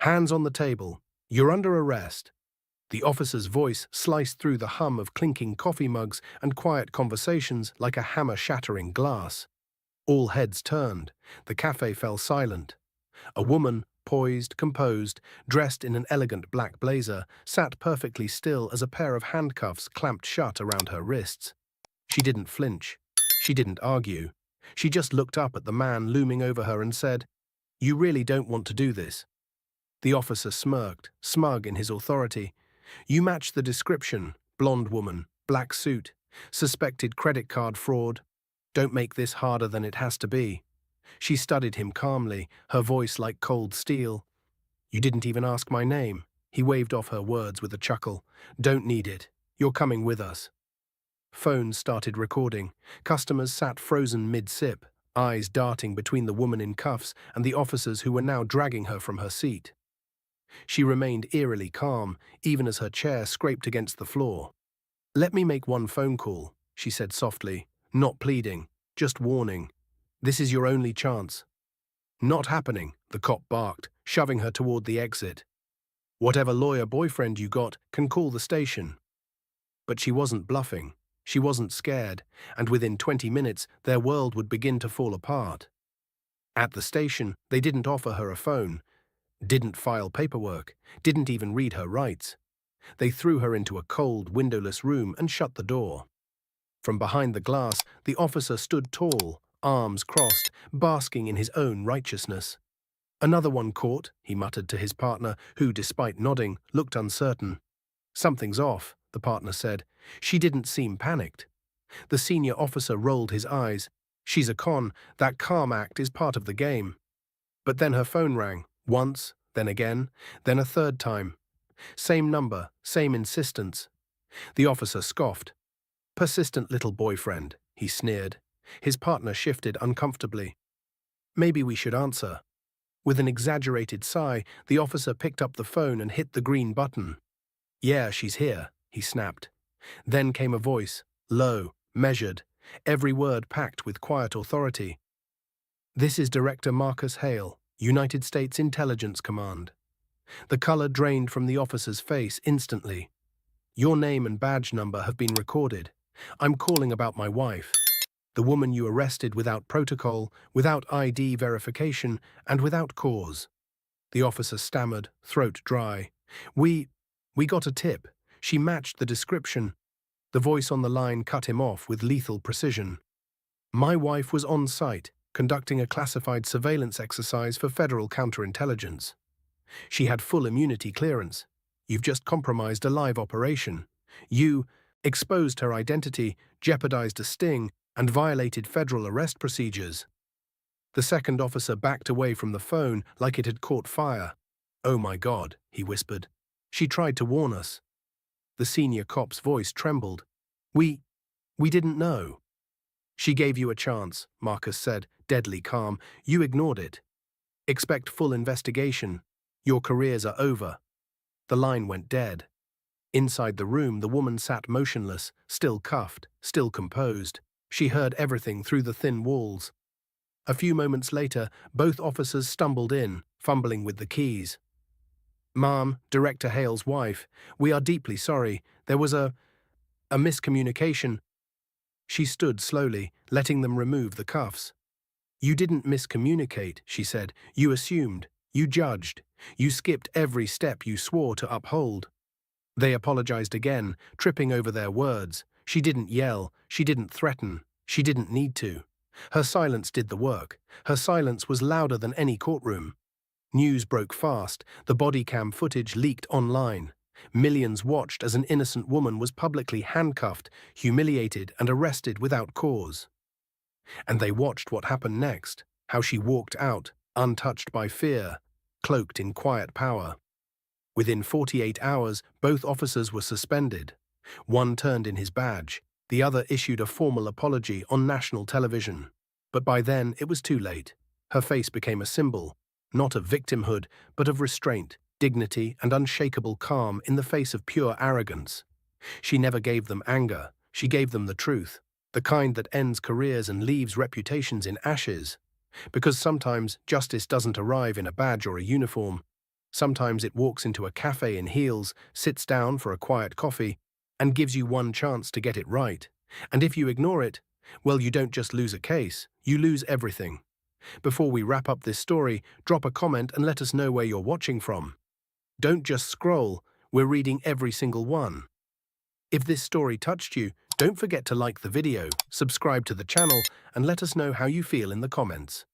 Hands on the table. You're under arrest. The officer's voice sliced through the hum of clinking coffee mugs and quiet conversations like a hammer shattering glass. All heads turned. The cafe fell silent. A woman, poised, composed, dressed in an elegant black blazer, sat perfectly still as a pair of handcuffs clamped shut around her wrists. She didn't flinch. She didn't argue. She just looked up at the man looming over her and said, "You really don't want to do this." The officer smirked, smug in his authority. "You match the description, blonde woman, black suit, suspected credit card fraud. Don't make this harder than it has to be." She studied him calmly, her voice like cold steel. "You didn't even ask my name." He waved off her words with a chuckle. "Don't need it. You're coming with us." Phones started recording. Customers sat frozen mid-sip, eyes darting between the woman in cuffs and the officers who were now dragging her from her seat. She remained eerily calm, even as her chair scraped against the floor. "Let me make one phone call," she said softly, not pleading, just warning. "This is your only chance." "Not happening," the cop barked, shoving her toward the exit. "Whatever lawyer boyfriend you got can call the station." But she wasn't bluffing. She wasn't scared, and within 20 minutes their world would begin to fall apart. At the station, they didn't offer her a phone, didn't file paperwork, didn't even read her rights. They threw her into a cold, windowless room and shut the door. From behind the glass, the officer stood tall, arms crossed, basking in his own righteousness. "Another one caught," he muttered to his partner, who, despite nodding, looked uncertain. "Something's off," the partner said. She didn't seem panicked. The senior officer rolled his eyes. "She's a con. That calm act is part of the game." But then her phone rang, once, then again, then a third time. Same number, same insistence. The officer scoffed. "Persistent little boyfriend," he sneered. His partner shifted uncomfortably. "Maybe we should answer." With an exaggerated sigh, the officer picked up the phone and hit the green button. "Yeah, she's here," he snapped. Then came a voice, low, measured, every word packed with quiet authority. "This is Director Marcus Hale, United States Intelligence Command." The color drained from the officer's face instantly. "Your name and badge number have been recorded. I'm calling about my wife. The woman you arrested without protocol, without ID verification, and without cause." The officer stammered, throat dry. We got a tip. She matched the description." The voice on the line cut him off with lethal precision. "My wife was on site, conducting a classified surveillance exercise for federal counterintelligence. She had full immunity clearance. You've just compromised a live operation. You exposed her identity, jeopardized a sting, and violated federal arrest procedures." The second officer backed away from the phone like it had caught fire. "Oh my God," he whispered. "She tried to warn us." The senior cop's voice trembled. We didn't know." "She gave you a chance," Marcus said, deadly calm. "You ignored it. Expect full investigation. Your careers are over." The line went dead. Inside the room, the woman sat motionless, still cuffed, still composed. She heard everything through the thin walls. A few moments later, both officers stumbled in, fumbling with the keys. "Ma'am, Director Hale's wife, we are deeply sorry. There was a miscommunication." She stood slowly, letting them remove the cuffs. "You didn't miscommunicate," she said. "You assumed. You judged. You skipped every step you swore to uphold." They apologized again, tripping over their words. She didn't yell. She didn't threaten. She didn't need to. Her silence did the work. Her silence was louder than any courtroom. News broke fast. The body cam footage leaked online. Millions watched as an innocent woman was publicly handcuffed, humiliated, and arrested without cause. And they watched what happened next, how she walked out, untouched by fear, cloaked in quiet power. Within 48 hours, both officers were suspended. One turned in his badge. The other issued a formal apology on national television. But by then, it was too late. Her face became a symbol, not of victimhood, but of restraint, dignity, and unshakable calm in the face of pure arrogance. She never gave them anger. She gave them the truth, the kind that ends careers and leaves reputations in ashes. Because sometimes justice doesn't arrive in a badge or a uniform. Sometimes it walks into a cafe in heels, sits down for a quiet coffee, and gives you one chance to get it right. And if you ignore it, well, you don't just lose a case, you lose everything. Before we wrap up this story, drop a comment and let us know where you're watching from. Don't just scroll, we're reading every single one. If this story touched you, don't forget to like the video, subscribe to the channel, and let us know how you feel in the comments.